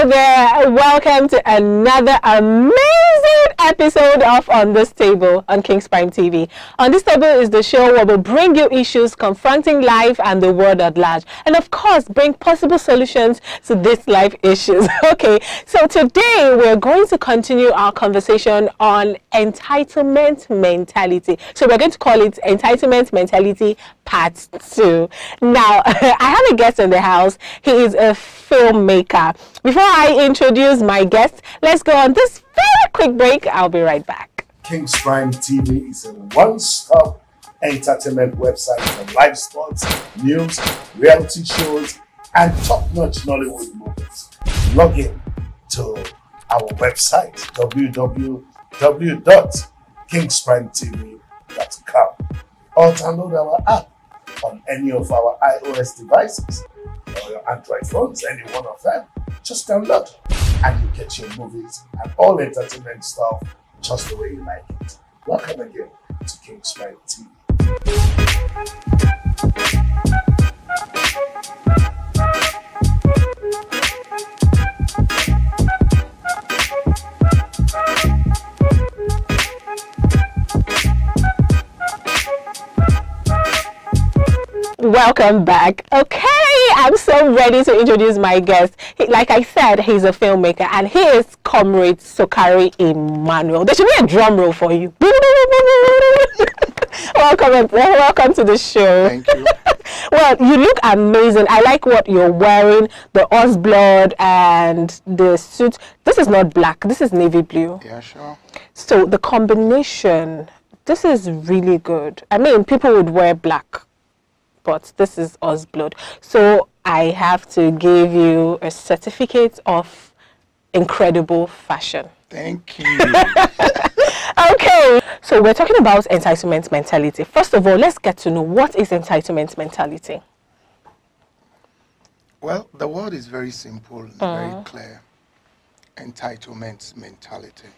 Hello there, welcome to another amazing episode of On This Table on Kingsprimetv. On This Table is the show where we bring you issues confronting life and the world at large, and of course bring possible solutions to these life issues. Okay, so today we're going to continue our conversation on entitlement mentality. So we're going to call it Entitlement Mentality Part 2. Now, I have a guest in the house. He is a filmmaker. Before I introduce my guest, let's go on this very quick break. I'll be right back. Kingsprimetv is a one-stop entertainment website for live sports, news, reality shows, and top-notch Nollywood movies. Log in to our website, www.kingsprimetv.com, or download our app on any of our iOS devices or your Android phones, any one of them. Just download and you get your movies and all entertainment stuff just the way you like it. Welcome again to Kingsprimetv. Welcome back. Okay, I'm so ready to introduce my guest. Like I said, he's a filmmaker and he is Comrade Sokari Emmanuel. There should be a drum roll for you. Welcome to the show. Thank you. Well, you look amazing. I like what you're wearing, the Oz blood and the suit. This is not black, this is navy blue. Yeah, sure. So the combination, this is really good. I mean, people would wear black, but this is Oz blood. So I have to give you a certificate of incredible fashion. Thank you. Okay, so we're talking about entitlement mentality. First of all, let's get to know what is entitlement mentality. Well, the word is very simple and very clear. Entitlement mentality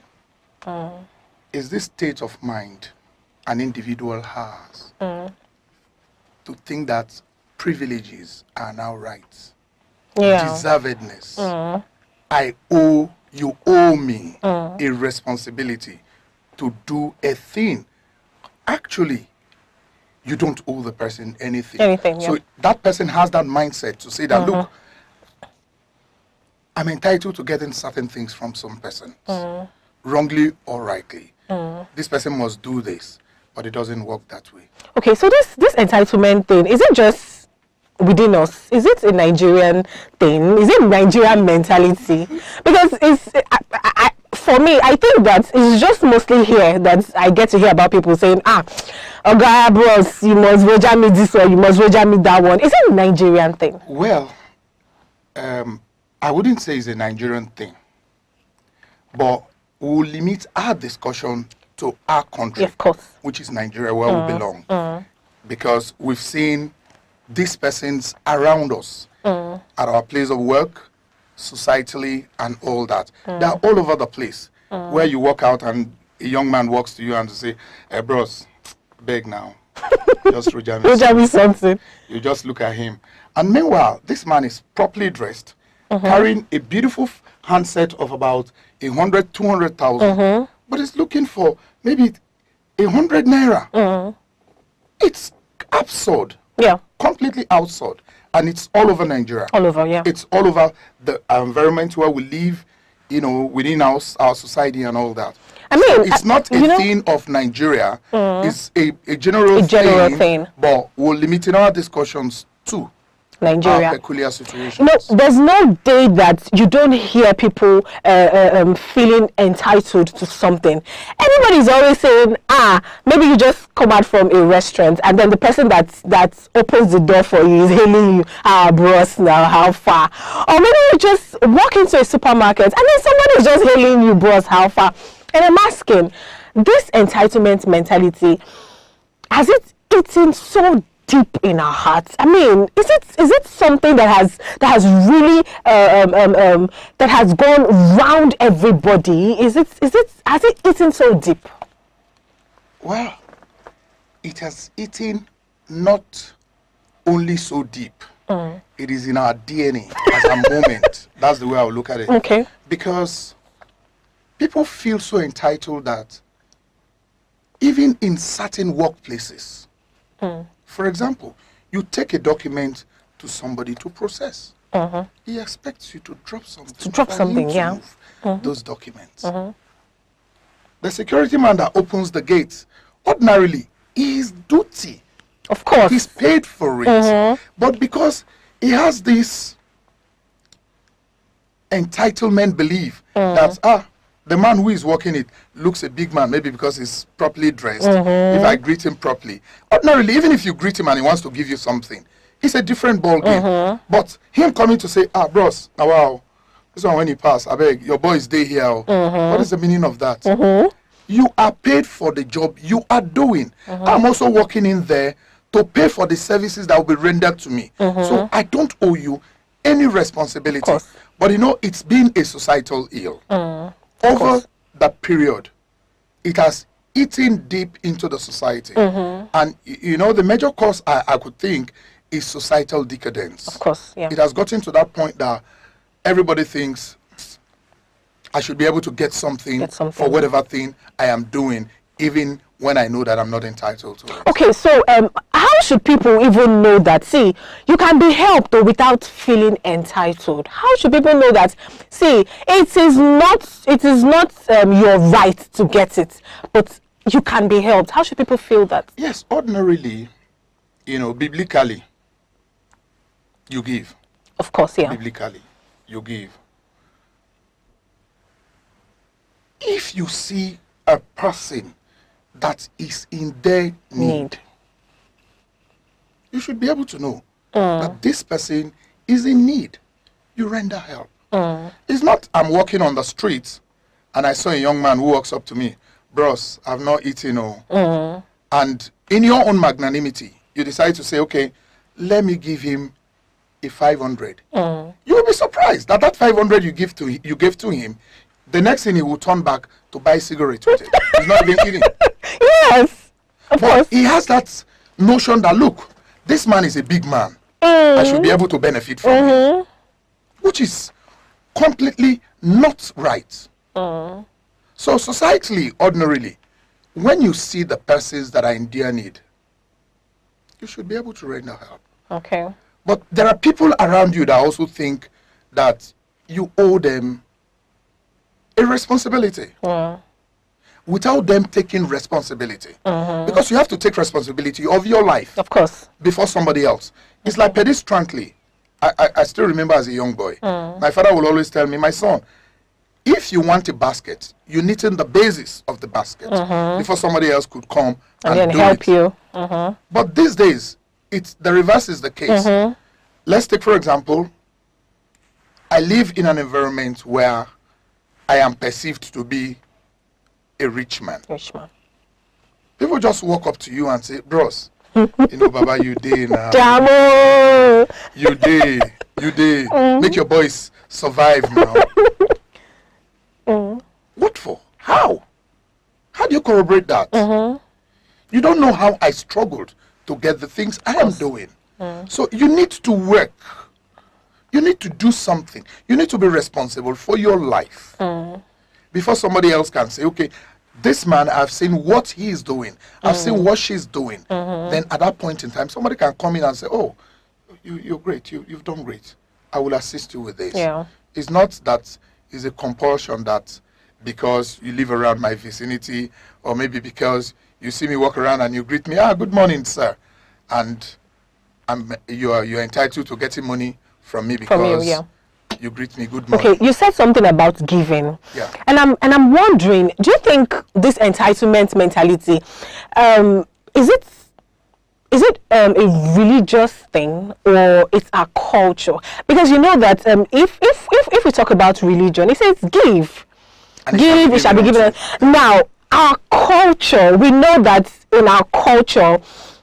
is this state of mind an individual has to think that privileges are now rights. Deservedness. I owe, you owe me a responsibility to do a thing. Actually, you don't owe the person anything. So that person has that mindset to say that, look, I'm entitled to getting certain things from some persons, wrongly or rightly. This person must do this, but it doesn't work that way. Okay, so this entitlement thing, is it just within us? Is it a Nigerian thing? Is it Nigerian mentality? Because it's, for me, I think that it's just mostly here that I get to hear about people saying, Oga bros, you must wager me this or you must wager me that one. Is it a Nigerian thing? Well, I wouldn't say it's a Nigerian thing, but we'll limit our discussion to our country, of course, which is Nigeria, where we belong, because we've seen these persons around us, at our place of work, societally, and all that. They're all over the place, where you walk out and a young man walks to you and say, hey, bros, beg now, just roja me something. You just look at him. And meanwhile, this man is properly dressed, carrying a beautiful handset of about 100, 200,000, but he's looking for maybe 100 naira. It's absurd. Yeah. Completely absurd. And it's all over Nigeria. All over, yeah. It's all over the environment where we live, you know, within our society and all that. I mean, so it's not a thing of Nigeria. It's a general thing. But we're limiting our discussions to Nigeria. Peculiar situation. No, there's no day that you don't hear people feeling entitled to something. Everybody's always saying, maybe you just come out from a restaurant and then the person that opens the door for you is hailing you, bros, now how far? Or maybe you just walk into a supermarket and then somebody's just hailing you, bros, how far? And I'm asking, this entitlement mentality, has it eaten so deep in our hearts? I mean, is it something that has really that has gone round everybody? Has it eaten so deep? Well, it has eaten not only so deep, It is in our DNA as a moment. That's the way I'll look at it. Okay. Because people feel so entitled that even in certain workplaces, for example, you take a document to somebody to process. He expects you to drop something. To drop something, yeah. Move those documents. The security man that opens the gates, ordinarily, his duty. Of course. He's paid for it. But because he has this entitlement belief that, the man who is working it looks a big man, maybe because he's properly dressed. If I greet him properly. Ordinarily, even if you greet him and he wants to give you something, it's a different ball game. But him coming to say, bros, now wow, this one when he pass, I beg, your boy is day here. What is the meaning of that? You are paid for the job you are doing. I'm also working in there to pay for the services that will be rendered to me. So I don't owe you any responsibility. But you know, it's been a societal ill. Over that period, it has eaten deep into the society. And you know, the major cause I could think is societal decadence. Of course, yeah. It has gotten to that point that everybody thinks I should be able to get something for whatever thing I am doing, even when I know that I'm not entitled to it. Okay, so how should people even know that? See, you can be helped though without feeling entitled. How should people know that? See, it is not your right to get it, but you can be helped. How should people feel that? Yes, ordinarily, you know, biblically, you give. Of course, yeah. Biblically, you give. If you see a person that is in their need, you should be able to know that this person is in need. You render help. It's not I'm walking on the streets and I saw a young man who walks up to me, bros, I've not eaten. And in your own magnanimity, you decide to say, okay, let me give him a 500. You will be surprised that 500 you gave to him, the next thing he will turn back to buy cigarettes with it. He's not even eating. Yes, of course. He has that notion that, look, this man is a big man. I should be able to benefit from him. Which is completely not right. So societally, ordinarily, when you see the persons that are in dear need, you should be able to render help. Okay. But there are people around you that also think that you owe them a responsibility without them taking responsibility. Because you have to take responsibility of your life. Of course. Before somebody else. It's like pedestrianly. I still remember as a young boy, my father will always tell me, my son, if you want a basket, you need in the basis of the basket before somebody else could come and then do help it. you. But these days, the reverse is the case. Let's take, for example, I live in an environment where I am perceived to be a rich man. People just walk up to you and say, bros, you know, Baba, you day now. You day. Make your boys survive now. What for? How? How do you corroborate that? You don't know how I struggled to get the things I am doing. So you need to work. You need to do something. You need to be responsible for your life. Before somebody else can say, okay, this man, I've seen what he is doing. I've seen what she's doing. Then at that point in time, somebody can come in and say, oh, you're great. You've done great. I will assist you with this. It's not that it's a compulsion that because you live around my vicinity or maybe because you see me walk around and you greet me, good morning, sir. And you're entitled to getting money from me because you greet me good morning. Okay, you said something about giving. Yeah. And I'm wondering, do you think this entitlement mentality, is it a religious thing or it's our culture? Because you know that if we talk about religion, it says give. Give, it shall be given. Now, our culture, we know that in our culture,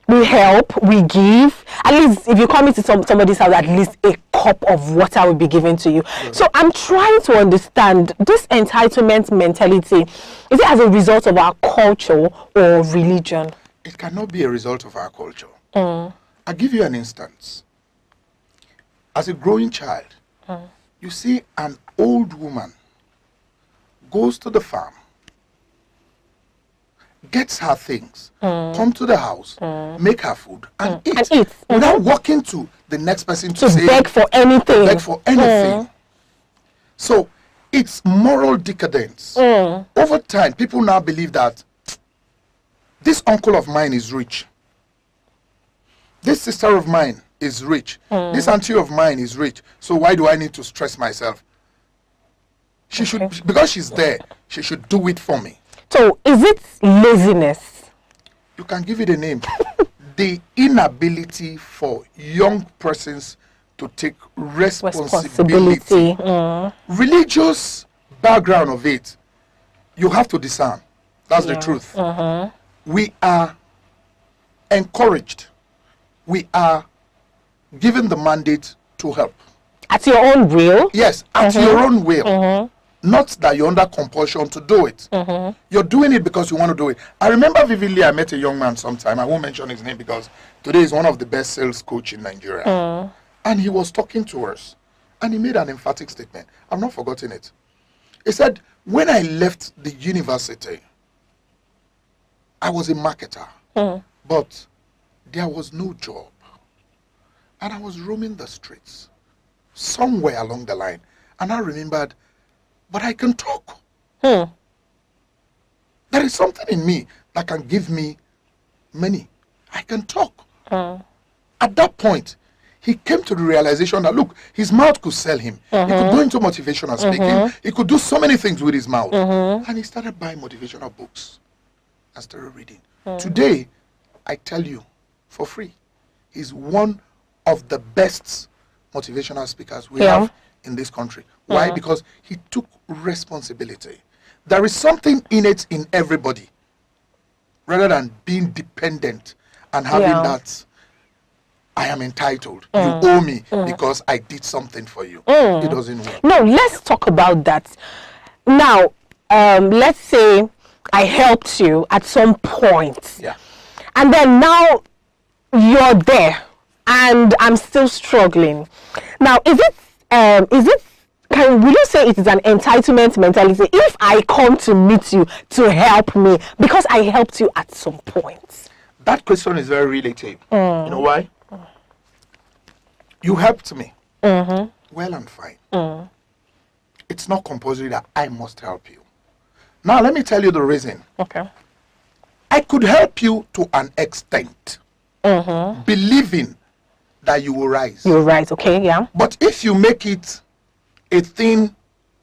we help, we give. At least if you come into somebody's house, at least a cup of water will be given to you. So I'm trying to understand this entitlement mentality. Is it as a result of our culture or religion? It cannot be a result of our culture. I'll give you an instance. as a growing child, you see an old woman goes to the farm, gets her things, come to the house, make her food, and eat. Without walking to the next person to say, beg for anything. Beg for anything. So it's moral decadence. Over time, people now believe that this uncle of mine is rich. This sister of mine is rich. This auntie of mine is rich. So why do I need to stress myself? She should, because she's there, she should do it for me. So is it laziness? You can give it a name. The inability for young persons to take responsibility. Religious background of it, you have to discern. That's the truth. We are encouraged. We are given the mandate to help. At your own will? Yes, at your own will. Not that you're under compulsion to do it. You're doing it because you want to do it. I remember vividly, I met a young man sometime. I won't mention his name because today is one of the best sales coach in Nigeria. And he was talking to us. And he made an emphatic statement. I've not forgotten it. He said, when I left the university, I was a marketer. But there was no job. And I was roaming the streets somewhere along the line. And I remembered, but I can talk. There is something in me that can give me money. I can talk. At that point, he came to the realization that, look, his mouth could sell him. He could go into motivational speaking. He could do so many things with his mouth. And he started buying motivational books and started reading. Today, I tell you, for free, he's one of the best motivational speakers we have in this country. Why? Because he took responsibility. There is something innate in everybody, rather than being dependent and having that, I am entitled. You owe me because I did something for you. It doesn't work. No, let's talk about that. Now, let's say I helped you at some point. And then now you're there and I'm still struggling. Now, will you say it is an entitlement mentality if I come to meet you to help me because I helped you at some point? That question is very relative. You know why? You helped me. Well and fine. It's not compulsory that I must help you. Now, let me tell you the reason. I could help you to an extent, believing that you will rise. You'll rise, okay, yeah. But if you make it a thing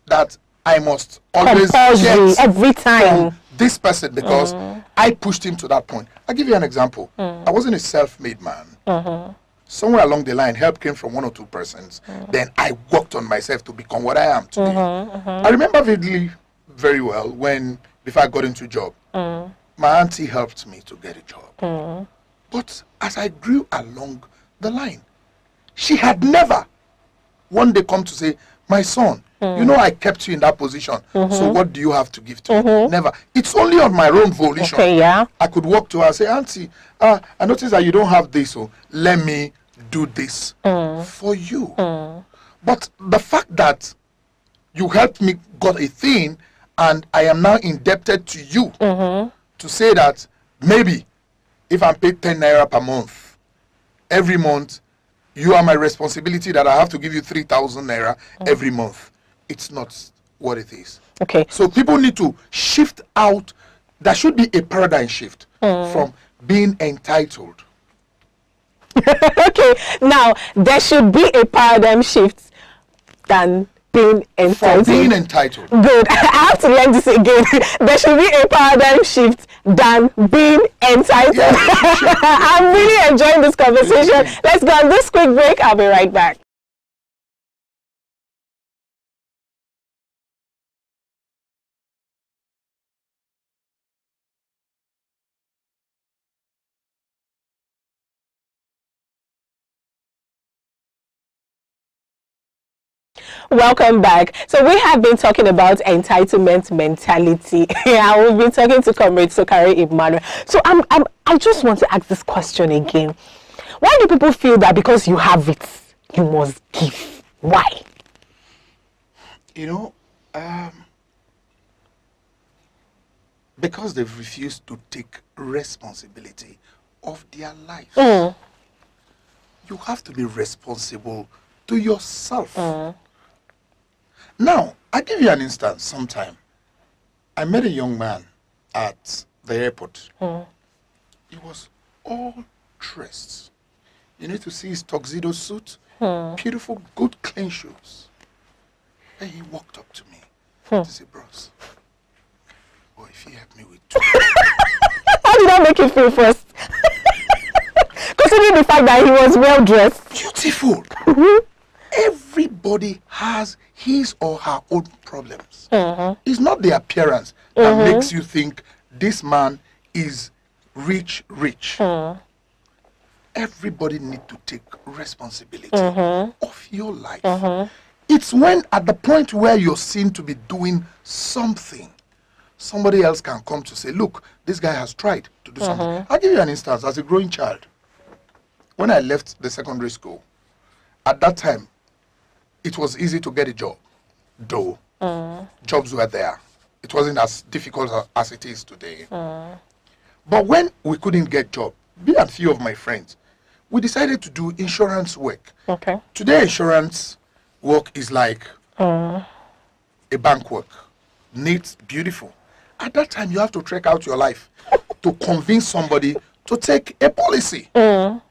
that I must always get every time from this person because I pushed him to that point. I'll give you an example. I wasn't a self-made man. Somewhere along the line, help came from one or two persons. Then I worked on myself to become what I am today. I remember vividly very well when, before I got into a job, my auntie helped me to get a job. But as I grew along the line, she had never one day come to say, my son, you know I kept you in that position, so what do you have to give to me? Never. It's only on my own volition. I could walk to her and say, auntie, I noticed that you don't have this, so let me do this for you. But the fact that you helped me got a thing and I am now indebted to you to say that maybe if I'm paid 10 naira per month, every month, you are my responsibility that I have to give you 3,000 naira every month. It's not what it is. So people need to shift out. There should be a paradigm shift from being entitled. Now there should be a paradigm shift than being entitled. For being entitled. Good. I have to learn this again. There should be a paradigm shift than being entitled. I'm really enjoying this conversation. Let's go on this quick break. I'll be right back. Welcome back. So we have been talking about entitlement mentality. We've been talking to Comrade Sokari Emmanuel. So I just want to ask this question again. Why do people feel that because you have it, you must give. Why? You know, because they've refused to take responsibility of their life. You have to be responsible to yourself. Now, I'll give you an instance sometime. I met a young man at the airport. He was all dressed. You need to see his tuxedo suit, beautiful, good, clean shoes. And he walked up to me to say, bros, boy, if you help me with two. How did that make you feel first? Considering the fact that he was well dressed. Beautiful. Everybody has his or her own problems. It's not the appearance that makes you think this man is rich. Everybody needs to take responsibility of your life. It's when at the point where you're seen to be doing something, somebody else can come to say, look, this guy has tried to do something. I'll give you an instance. As a growing child, when I left the secondary school, at that time, it was easy to get a job, though jobs were there. It wasn't as difficult as it is today. But when we couldn't get job, me and few of my friends, we decided to do insurance work. Today, insurance work is like a bank work. Neat, beautiful. At that time, you have to trek out your life to convince somebody to take a policy. But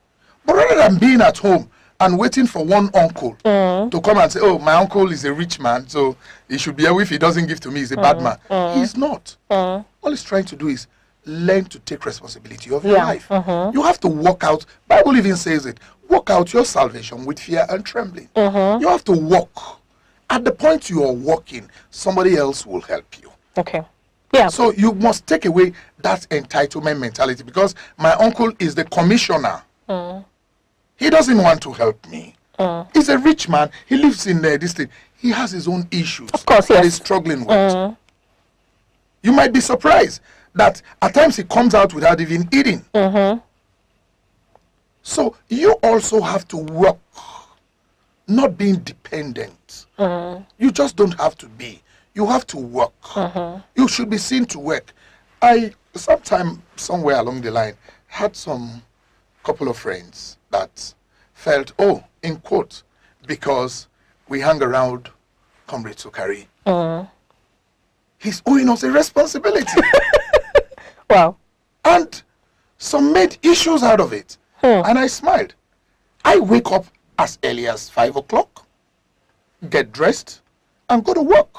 rather than being at home and waiting for one uncle to come and say, oh, my uncle is a rich man, so he should be away. If he doesn't give to me, he's a bad man. He's not. All he's trying to do is learn to take responsibility of your life. You have to work out, Bible even says it, work out your salvation with fear and trembling. You have to walk. At the point you are walking, somebody else will help you. So you must take away that entitlement mentality, because my uncle is the commissioner. He doesn't want to help me. He's a rich man. He lives in this thing. He has his own issues that he's struggling with. You might be surprised that at times he comes out without even eating. So you also have to work, not being dependent. You just don't have to be. You have to work. You should be seen to work. I, sometime, somewhere along the line, had some couple of friends that felt, oh, in quote, because we hang around Comrade Sukari, he's owing us a responsibility. Wow. And some made issues out of it. And I smiled. I wake up as early as 5 o'clock, get dressed, and go to work.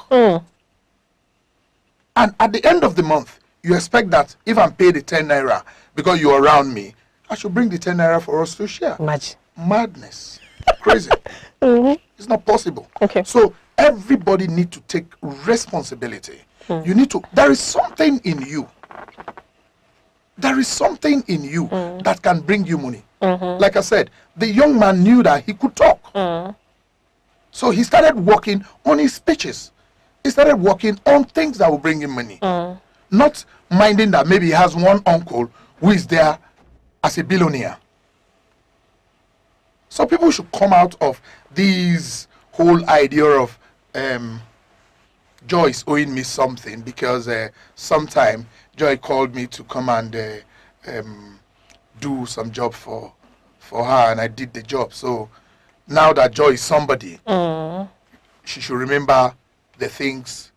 And at the end of the month, you expect that if I'm paid the 10 naira because you're around me, I should bring the 10 naira for us to share. Madness. Crazy. It's not possible. So everybody needs to take responsibility. You need to, there is something in you. There is something in you that can bring you money. Like I said, the young man knew that he could talk. So he started working on his speeches. He started working on things that will bring him money. Not minding that maybe he has one uncle who is there as a billionaire. So people should come out of this whole idea of Joyce owing me something, because sometime Joy called me to come and do some job for her, and I did the job. So now that Joy is somebody, she should remember the things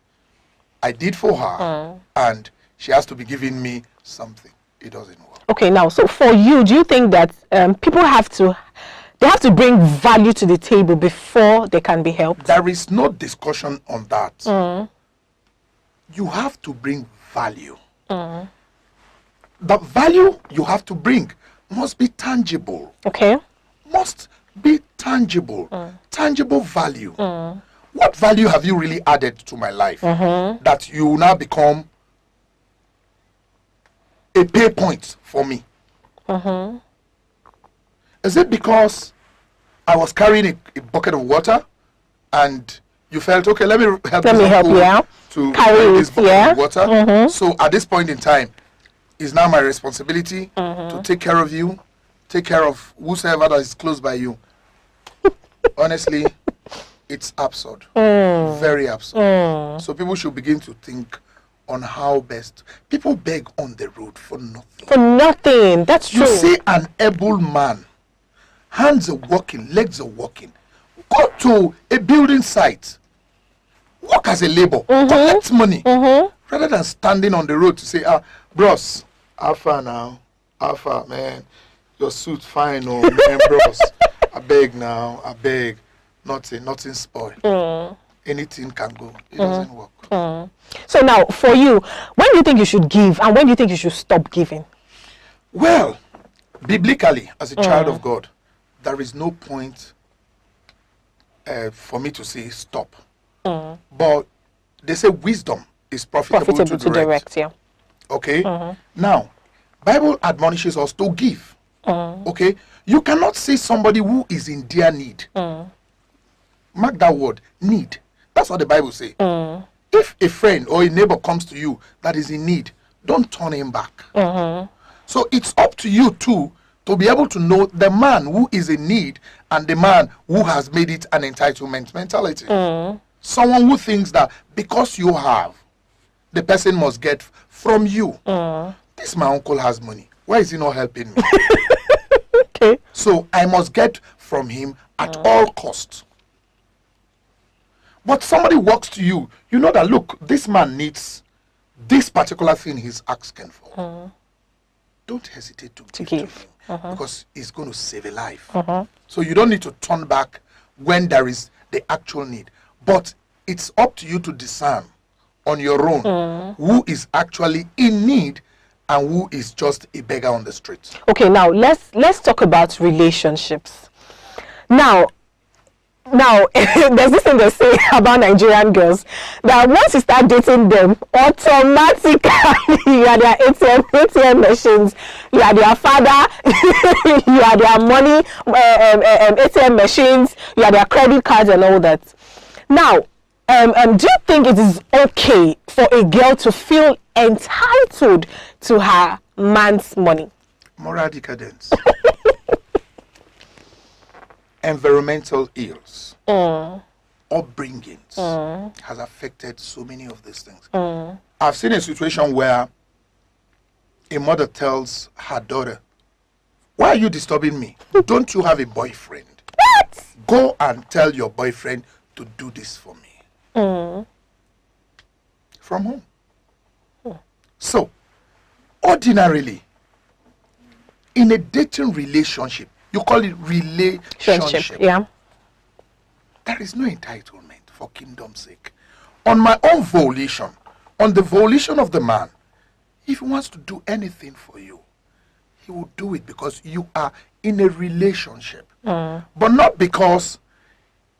I did for her, and she has to be giving me something. It doesn't work. Okay, now, so for you, do you think that people have to bring value to the table before they can be helped? There is no discussion on that. You have to bring value. The value you have to bring must be tangible. Must be tangible. Tangible value. What value have you really added to my life that you now become a pay point for me? Is it because I was carrying a bucket of water and you felt, okay, let me help you to carry this bucket of water? So at this point in time, it's now my responsibility to take care of you, take care of whosoever that is close by you. honestly, it's absurd. Very absurd. So people should begin to think on how best. People beg on the road for nothing. For nothing. That's true. You see an able man, hands are working, legs are working. Go to a building site. Work as a labor. Collect money. Rather than standing on the road to say, bros, how far now? How far, man? Your suit fine, oh, man, bros. I beg now. I beg. Nothing spoil. Anything can go. It doesn't work. So now, for you, when do you think you should give and when do you think you should stop giving? Well, biblically, as a child of God, there is no point for me to say stop. But they say wisdom is profitable to direct. Yeah. Okay? Now, Bible admonishes us to give. Okay? You cannot see somebody who is in their need. Mark that word, need. That's what the Bible says. If a friend or a neighbor comes to you that is in need, don't turn him back. So it's up to you too to be able to know the man who is in need and the man who has made it an entitlement mentality. Someone who thinks that because you have, the person must get from you. This my uncle has money. Why is he not helping me? Okay. So I must get from him at all costs. But somebody walks to you, you know that, look, this man needs this particular thing he's asking for. Don't hesitate to give to him because it's going to save a life. So you don't need to turn back when there is the actual need. But it's up to you to discern on your own who is actually in need and who is just a beggar on the street. Okay, now let's talk about relationships. Now there's this thing they say about Nigerian girls that once you start dating them, automatically you are their ATM machines, you are their father, you are their money ATM machines, you are their credit cards and all that. Now, do you think it is okay for a girl to feel entitled to her man's money? Moral decadence. Environmental ills, upbringings has affected so many of these things. I've seen a situation where a mother tells her daughter, why are you disturbing me? Don't you have a boyfriend? What? Go and tell your boyfriend to do this for me. From home. So, ordinarily, in a dating relationship, you call it relationship. Yeah. There is no entitlement for kingdom's sake. On my own volition, on the volition of the man, if he wants to do anything for you, he will do it because you are in a relationship. But not because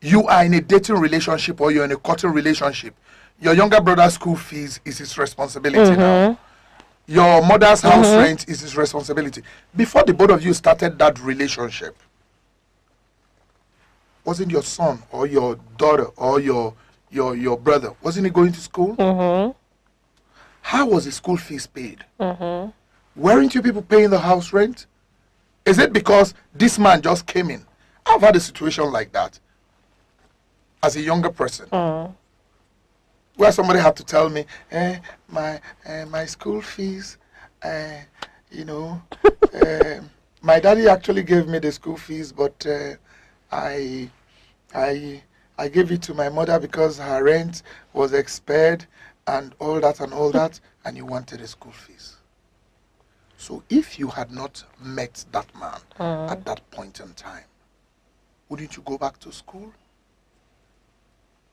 you are in a dating relationship or you're in a courting relationship. Your younger brother's school fees is his responsibility now. Your mother's house rent is his responsibility. Before the both of you started that relationship, wasn't your son or your daughter or your brother, wasn't he going to school? How was the school fees paid? Weren't you people paying the house rent? Is it because this man just came in? I've had a situation like that as a younger person. Where somebody had to tell me, my school fees, you know, my daddy actually gave me the school fees, but I gave it to my mother because her rent was expired and all that, and you wanted the school fees. So if you had not met that man at that point in time, wouldn't you go back to school?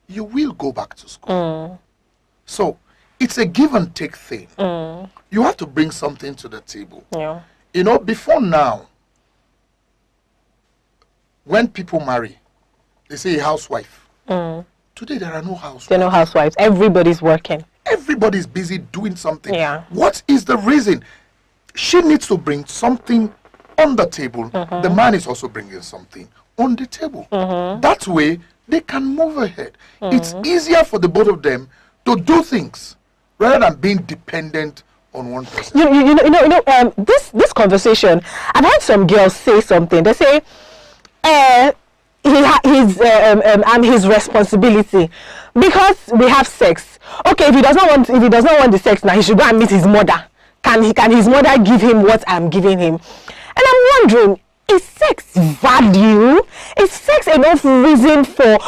You will go back to school. So it's a give and take thing. You have to bring something to the table. Yeah. You know, before now, when people marry, they say a housewife. Today there are no housewives. There are no housewives. Everybody's working. Everybody's busy doing something. Yeah. What is the reason? She needs to bring something on the table. The man is also bringing something on the table. That way, they can move ahead. It's easier for the both of them to do things rather than being dependent on one person. This conversation, I've had some girls say something. They say, and his responsibility, because we have sex. Okay, if he does not want the sex now, he should go and meet his mother. Can his mother give him what I'm giving him? And I'm wondering, is sex value? Is sex enough reason for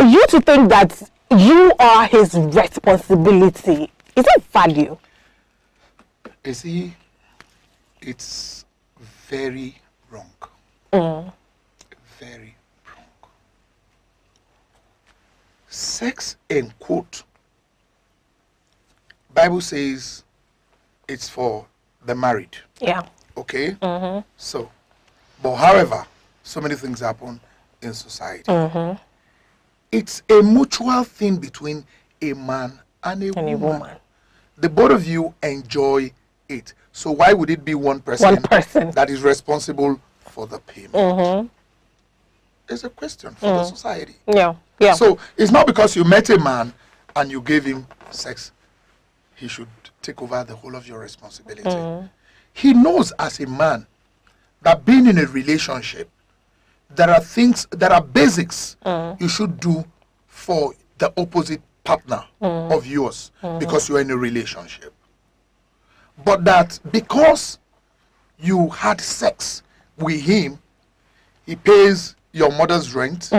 you to think that you are his responsibility? Is it value? You see, it's very wrong. Very wrong. Sex, in quote, Bible says it's for the married. Yeah. Okay? So, but however, so many things happen in society. It's a mutual thing between a man and a woman. The both of you enjoy it. So why would it be one person that is responsible for the payment? It's a question for the society. Yeah. So it's not because you met a man and you gave him sex, he should take over the whole of your responsibility. He knows as a man that being in a relationship, there are things, there are basics you should do for the opposite partner of yours because you're in a relationship. But that because you had sex with him, he pays your mother's rent,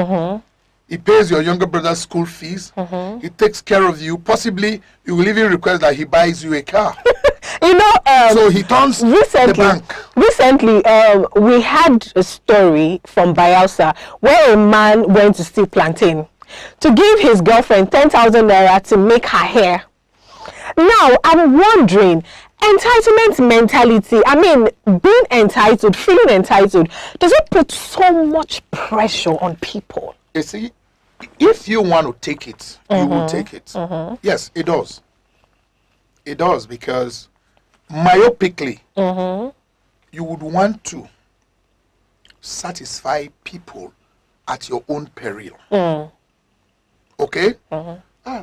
he pays your younger brother's school fees, he takes care of you. Possibly, you will even request that he buys you a car. You know, so he turns the bank. Recently, we had a story from Bayelsa where a man went to steal plantain to give his girlfriend 10,000 naira to make her hair. Now, I'm wondering, entitlement mentality, I mean, being entitled, feeling entitled, does it put so much pressure on people? You see, if you want to take it, you will take it. Yes, it does. It does, because myopically, you would want to satisfy people at your own peril. Okay?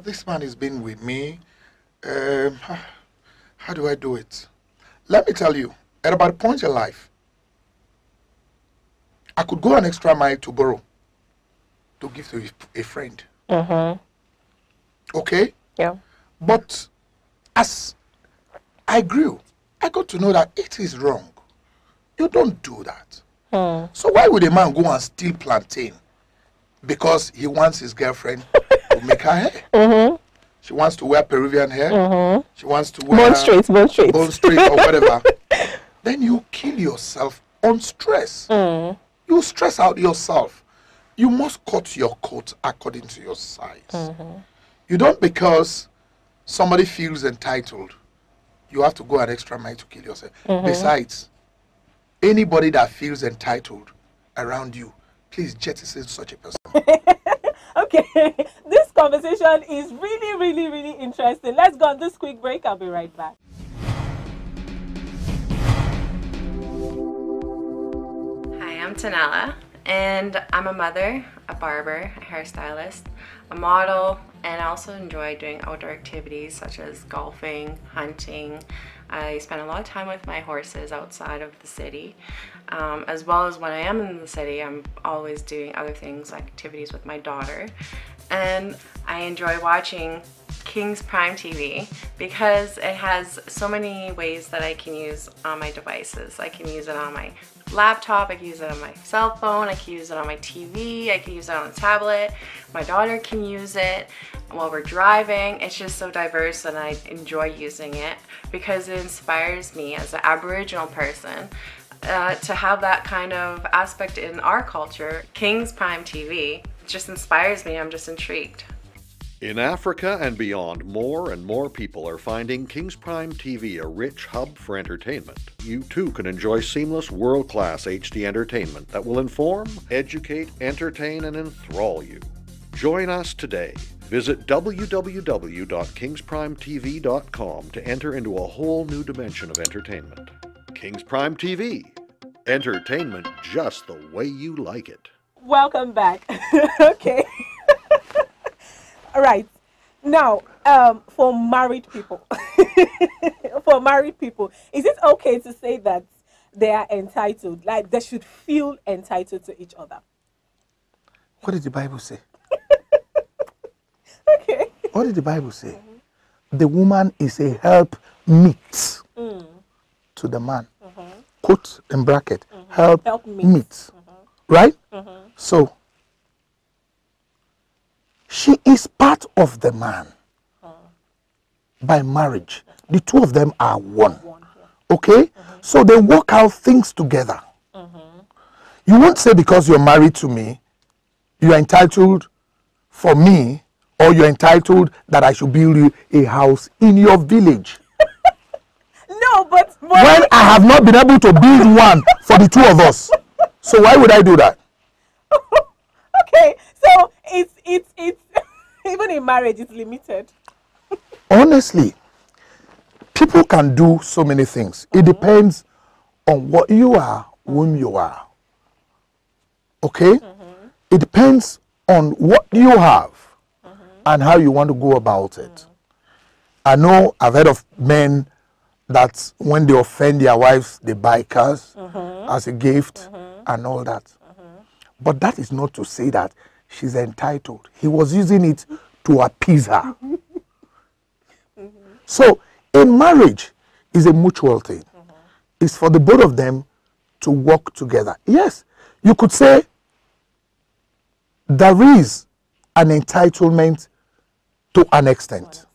This man has been with me. How do I do it? Let me tell you, at about a point in life, I could go an extra mile to borrow, to give to a friend. Okay? Yeah. But as I grew, I got to know that it is wrong. You don't do that. So why would a man go and steal plantain? Because he wants his girlfriend to make her hair. She wants to wear Peruvian hair. She wants to wear bone straight or whatever. Then you kill yourself on stress. You stress out yourself. You must cut your coat according to your size. You don't, because somebody feels entitled, you have to go an extra mile to kill yourself. Besides, anybody that feels entitled around you, please jettison such a person. Okay, this conversation is really interesting. Let's go on this quick break. I'll be right back. Hi, I'm Tanella, and I'm a mother, a barber, a hairstylist, a model, and I also enjoy doing outdoor activities such as golfing, hunting. I spend a lot of time with my horses outside of the city, as well as when I am in the city, I'm always doing other things like activities with my daughter. And I enjoy watching Kingsprimetv because it has so many ways that I can use on my devices. I can use it on my laptop, I can use it on my cell phone, I can use it on my TV, I can use it on a tablet. My daughter can use it while we're driving. It's just so diverse, and I enjoy using it because it inspires me as an Aboriginal person to have that kind of aspect in our culture. Kingsprimetv just inspires me. I'm just intrigued. In Africa and beyond, more and more people are finding Kingsprimetv a rich hub for entertainment. You too can enjoy seamless, world-class HD entertainment that will inform, educate, entertain, and enthrall you. Join us today. Visit www.kingsprimetv.com to enter into a whole new dimension of entertainment. Kingsprimetv. Entertainment just the way you like it. Welcome back. Okay. All right. Now, for married people, is it okay to say that they are entitled? Like, they should feel entitled to each other? What did the Bible say? Okay. What did the Bible say? The woman is a help meet to the man. Quote in bracket, help meet. Right? So, she is part of the man by marriage. The two of them are one. Okay? So they work out things together. You won't say because you're married to me, you're entitled for me, or you're entitled that I should build you a house in your village. No, but When I have not been able to build one for the two of us. So why would I do that? okay, so it's even in marriage it's limited. Honestly, people can do so many things. It depends on what you are, whom you are. Okay? It depends on what you have and how you want to go about it. I know I've heard of men that when they offend their wives, they buy cars as a gift and all that. But that is not to say that she's entitled. He was using it to appease her. So, in marriage, is a mutual thing. It's for the both of them to work together. Yes, you could say there is an entitlement to an extent.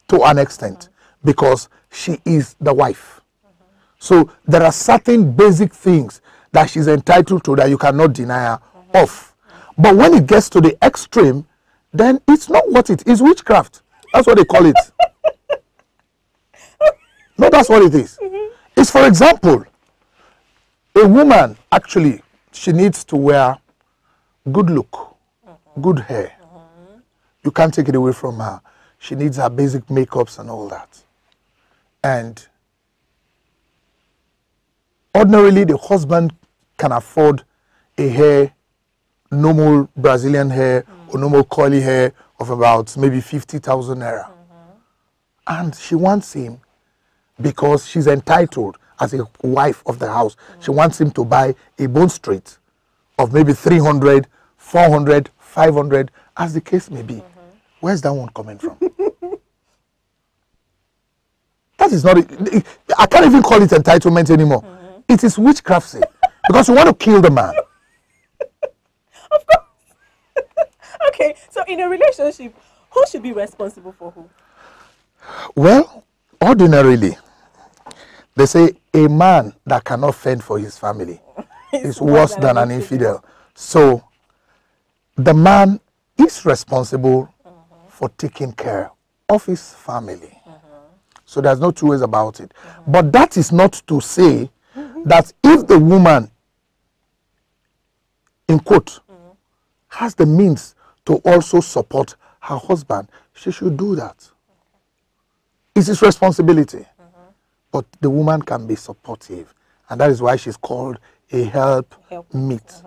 To an extent. Because she is the wife. So, there are certain basic things that she's entitled to that you cannot deny her of. But when it gets to the extreme, then it's not what it is. Witchcraft. That's what they call it. No, that's what it is. It's, for example, a woman, actually, she needs to wear good look, good hair. You can't take it away from her. She needs her basic makeups and all that. And ordinarily, the husband can afford a hair, normal Brazilian hair, or normal curly hair of about maybe 50,000 naira. And she wants him, because she's entitled as a wife of the house, she wants him to buy a bone straight of maybe 300, 400, 500, as the case may be. Where's that one coming from? That is not, I can't even call it entitlement anymore. It is witchcraft, because you want to kill the man. Of course. Okay, so in a relationship, who should be responsible for who? Well, ordinarily, they say a man that cannot fend for his family is worse than an infidel. So, the man is responsible for taking care of his family. So, there's no two ways about it. But that is not to say that if the woman, in quote, has the means to also support her husband, she should do that. It's his responsibility. But the woman can be supportive. And that is why she's called a help meet.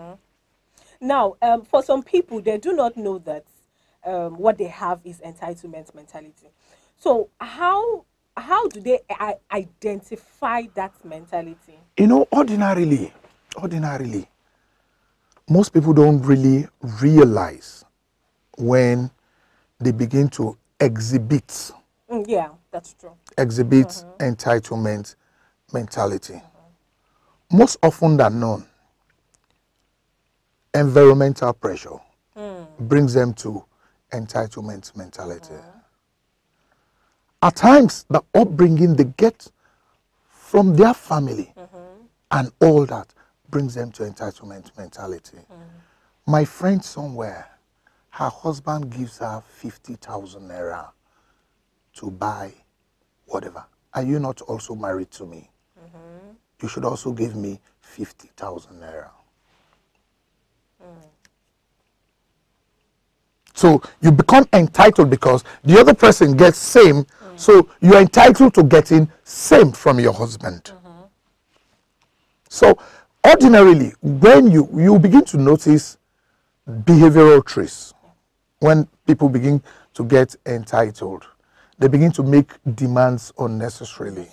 Now, for some people, they do not know that what they have is entitlement mentality. So how do they identify that mentality? You know, ordinarily, most people don't really realize when they begin to exhibit. Yeah, that's true. Exhibit entitlement mentality. Most often than not, environmental pressure brings them to entitlement mentality. At times, the upbringing they get from their family and all that brings them to entitlement mentality. My friend somewhere, her husband gives her 50,000 naira to buy whatever. Are you not also married to me? You should also give me 50,000 naira. So you become entitled because the other person gets same, so you're entitled to getting same from your husband. So ordinarily, when you begin to notice behavioral traits, when people begin to get entitled, they begin to make demands unnecessarily.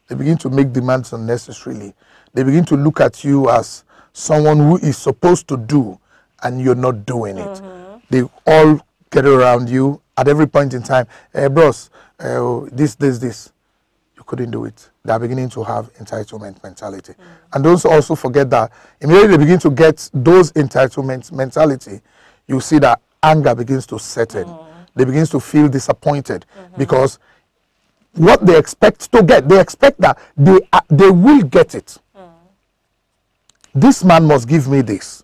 They begin to make demands unnecessarily. They begin to look at you as someone who is supposed to do and you're not doing it. They all get around you at every point in time. Bros, this. You couldn't do it. They're beginning to have entitlement mentality. And don't also forget that immediately they begin to get those entitlement mentality, you see that anger begins to set in. They begin to feel disappointed because what they expect to get, they expect that they will get it. This man must give me this.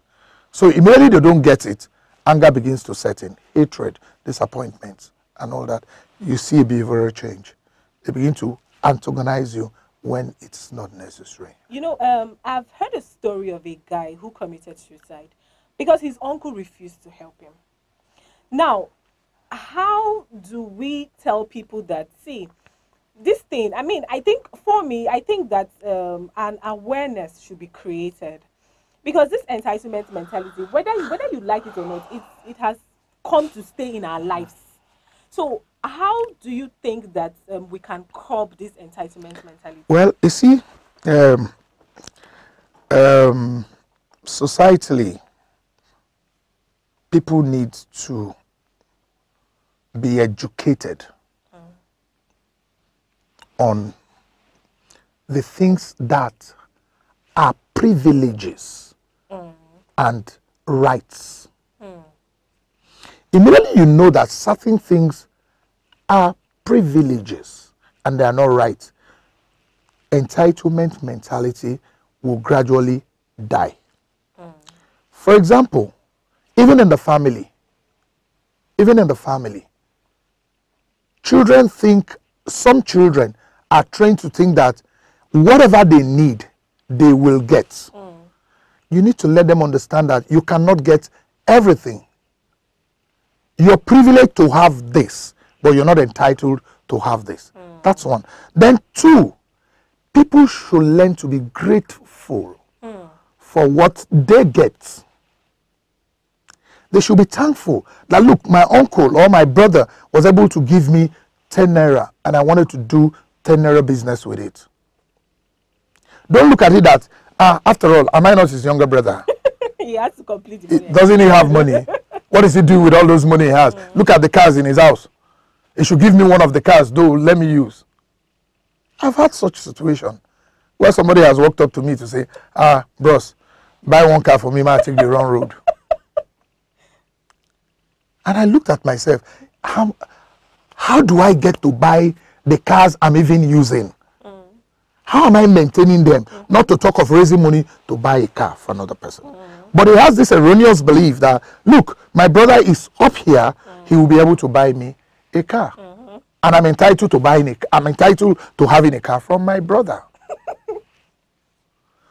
So immediately they don't get it, anger begins to set in. Hatred, disappointment, and all that. You see a behavioral change. They begin to antagonize you when it's not necessary. You know, I've heard a story of a guy who committed suicide because his uncle refused to help him. Now, how do we tell people that, see, this thing, I mean, I think for me, I think that an awareness should be created, because this entitlement mentality, whether you like it or not, it has come to stay in our lives. So how do you think that we can curb this entitlement mentality? Well, you see, societally, people need to be educated on the things that are privileges and rights. Immediately you know that certain things are privileges and they are not rights, entitlement mentality will gradually die. For example, even in the family, children think, some children are trained to think that whatever they need, they will get. You need to let them understand that you cannot get everything. You're privileged to have this, but you're not entitled to have this. That's one. Then two, people should learn to be grateful for what they get. They should be thankful that, look, my uncle or my brother was able to give me 10 naira and I wanted to do 10 naira business with it. Don't look at it that, after all, am I not his younger brother? He has to complete the money. Doesn't he have money? What does he do with all those money he has? Look at the cars in his house. He should give me one of the cars, though, let me use. I've had such a situation where somebody has walked up to me to say, bros, buy one car for me, man, I take the wrong road. And I looked at myself, how do I get to buy the cars I'm even using? How am I maintaining them? Not to talk of raising money to buy a car for another person. But he has this erroneous belief that, look, my brother is up here, he will be able to buy me a car. And I'm entitled to having a car from my brother.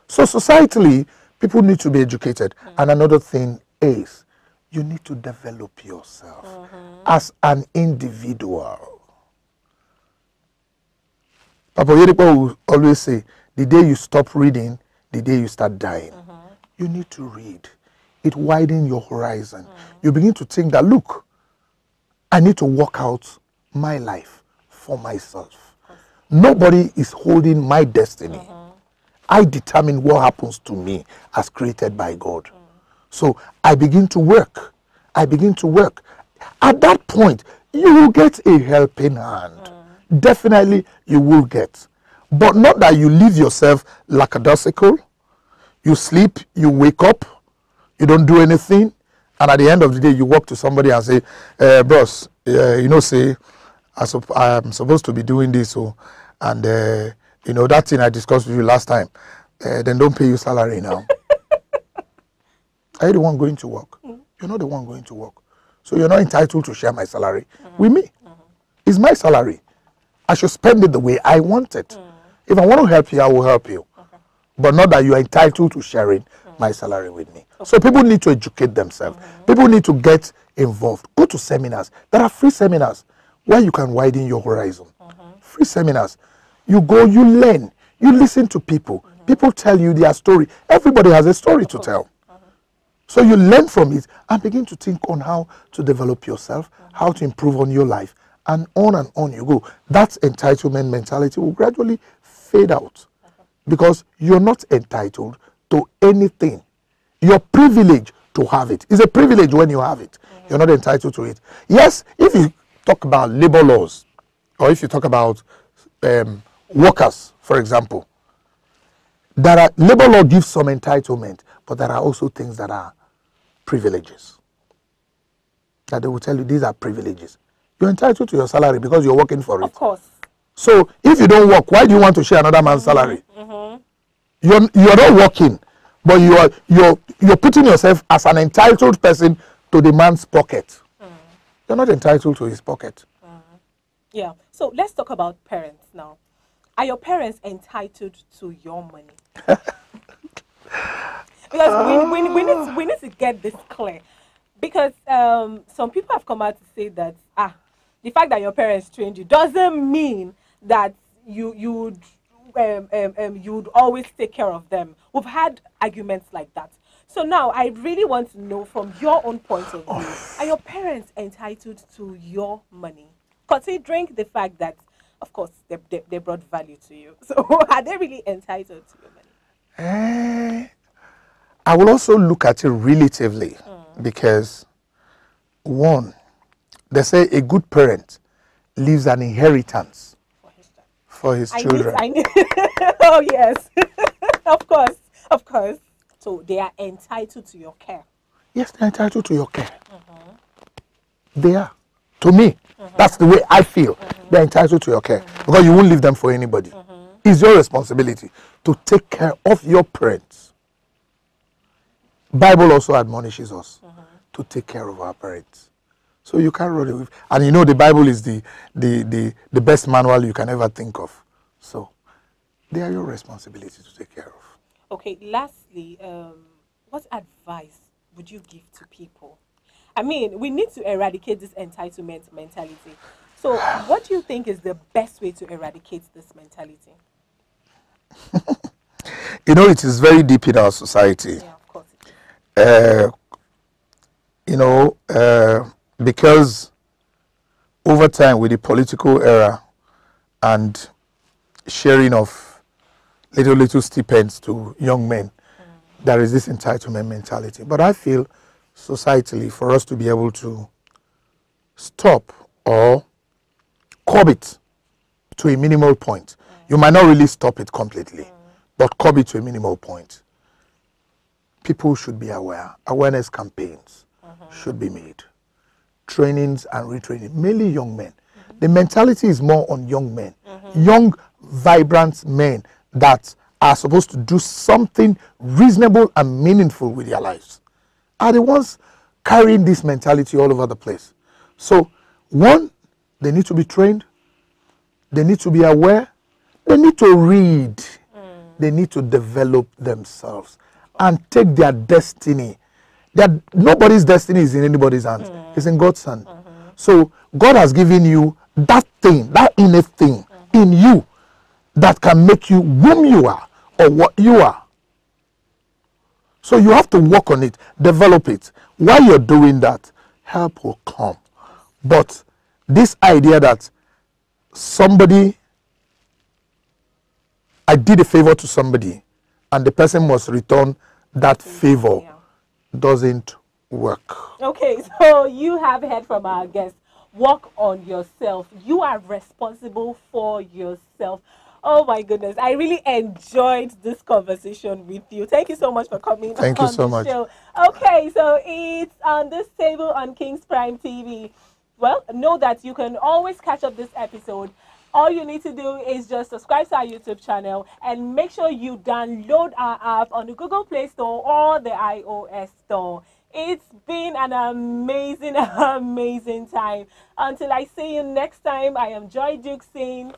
So societally, people need to be educated. And another thing is, you need to develop yourself as an individual. Papa Yeripo will always say, the day you stop reading, the day you start dying. You need to read. It widens your horizon. You begin to think that, look, I need to work out my life for myself. Nobody is holding my destiny. I determine what happens to me as created by God. So I begin to work. At that point, you will get a helping hand. Definitely you will get. But not that you leave yourself lackadaisical. You sleep, you wake up, you don't do anything, and at the end of the day, you walk to somebody and say, bros, you know, say, I'm supposed to be doing this, and you know, that thing I discussed with you last time, then don't pay you salary now. Are you the one going to work? You're not the one going to work. So you're not entitled to share my salary with me. It's my salary. I should spend it the way I want it. If I want to help you, I will help you. But not that you are entitled to sharing my salary with me. So people need to educate themselves. People need to get involved. Go to seminars. There are free seminars where you can widen your horizon. Free seminars. You go, you learn. You listen to people. People tell you their story. Everybody has a story to tell. So you learn from it and begin to think on how to develop yourself, how to improve on your life, and on you go. That entitlement mentality will gradually fade out because you're not entitled to anything. You're privileged to have it. It's a privilege when you have it. You're not entitled to it. Yes, if you talk about labor laws, or if you talk about workers, for example, labor law gives some entitlement, but there are also things that are privileges. That they will tell you these are privileges. You're entitled to your salary because you're working for it. Of course. So if you don't work, why do you want to share another man's salary? You're not working, but you're putting yourself as an entitled person to the man's pocket. You're not entitled to his pocket. Yeah. So let's talk about parents now. Are your parents entitled to your money? Because we need to get this clear. Because some people have come out to say that the fact that your parents trained you doesn't mean that you would always take care of them. We've had arguments like that. So now I really want to know from your own point of view, are your parents entitled to your money? Considering the fact that, of course, they brought value to you. So are they really entitled to your money? I will also look at it relatively because, one, they say a good parent leaves an inheritance for his children. I knew. Oh, yes. Of course. So they are entitled to your care. Yes, they're entitled to your care. They are. To me, that's the way I feel. They're entitled to your care because you won't leave them for anybody. It's your responsibility to take care of your parents. Bible also admonishes us to take care of our parents. So you can't run away. And you know the Bible is the best manual you can ever think of. So they are your responsibility to take care of. Okay, lastly, what advice would you give to people? I mean, we need to eradicate this entitlement mentality. So what do you think is the best way to eradicate this mentality? You know, it is very deep in our society. Yeah, of course it is. Because over time with the political era and sharing of little stipends to young men, there is this entitlement mentality. But I feel societally, for us to be able to stop or curb it to a minimal point, you might not really stop it completely, but curb it to a minimal point. People should be aware. Awareness campaigns should be made. Trainings and retraining, mainly young men. The mentality is more on young men. Young, vibrant men that are supposed to do something reasonable and meaningful with their lives are the ones carrying this mentality all over the place. So, one, they need to be trained. They need to be aware. They need to read. They need to develop themselves and take their destiny. Nobody's destiny is in anybody's hands. It's in God's hand. So God has given you that thing, that innate thing in you that can make you whom you are or what you are. So you have to work on it, develop it. While you're doing that, help will come. But this idea that I did a favor to somebody and the person must return that favor doesn't work. Okay, so you have heard from our guests. Work on yourself. You are responsible for yourself. Oh my goodness, I really enjoyed this conversation with you. Thank you so much for coming. Thank you so much. Show. Okay, so it's on this table on Kingsprimetv. Well, know that you can always catch up this episode. All you need to do is just subscribe to our YouTube channel and make sure you download our app on the Google Play Store or the iOS Store. It's been an amazing, amazing time. Until I see you next time, I am Joy Duke saying